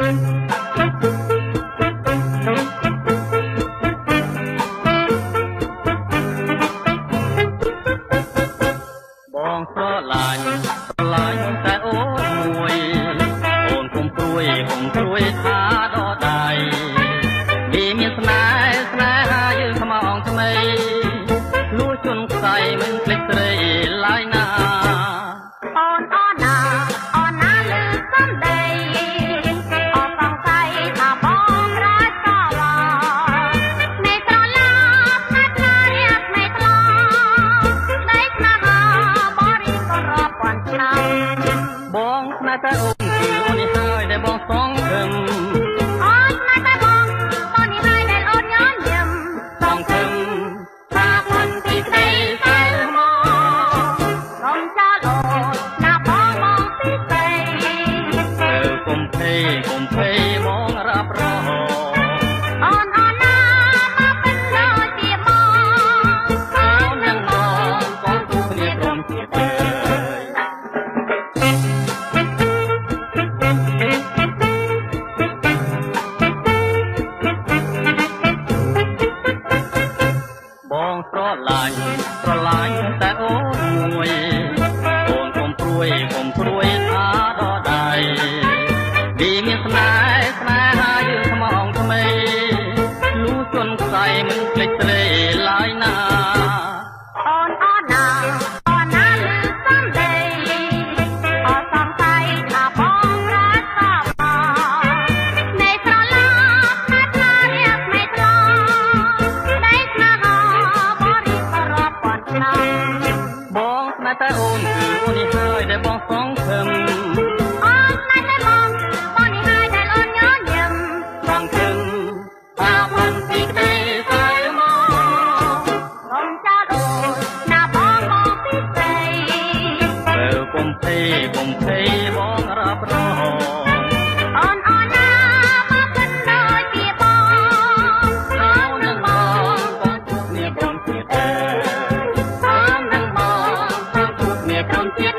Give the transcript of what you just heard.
បងស្រឡាញ់តែអូនមួយអូនកុំព្រួយថាដល់ដៃវាមានស្នេហាយើងថ្មងថ្មីលួចជន់ខ្សែមិនភ្លេចស្រីឡើយណាអូនណាលឺសំដីអូនសង្ស័យថាបងរាច់កលានៃត្រឡាផ្នែកណារៀបនៃថ្លានៃស្នេហាបរិសុទ្ធរាប់ពាន់ឆ្នាំបងស្នេហ៍តែអូនគឺអូននេះហើយដែលបងសងខឹមអូនស្នេហ៍តែបងនេះហើយដែលអូនញញឹមសងខឹមថាមិនទីក្តីតែមកកុំចោលអូនណាបងពីស្ដីកុំភ័យបងរាប់រងអូនណាមកเป็นដូចជាបងអូននឹងបងកូនទូគ្នាព្រមជាតិបងស្រឡាញ់តែអូនមួយអូនកុំព្រួយថាដល់ដៃវាមានស្នេហាយើងថ្មងថ្មីលួចជន់ខ្សែមិនភ្លេចស្រីឡើយណាអូនណាលឺសំដីអូនសង្ស័យថាបងរាច់កលានៃស្រឡាផ្នែកណារៀបនៃថ្លានៃស្នេហាបរិសុទ្ធរាប់ពាន់ឆ្នាំបងស្នេហ៍តែអូនគឺអូននេះហើយដែលបងសងខឹមអូនស្នេហ៍តែបងនេះហើយដែលអូនញញឹមសងខឹមថាមិនទីក្តីតែមកកុំចោលអូនណាបងពីស្ដីកុំភ័យបងរាប់រងអូនណាមកเป็นដូចជាបងអូននឹងបងទូគ្នាព្រមជាតិអូននឹងបងទូគ្នាព្រមជាតិ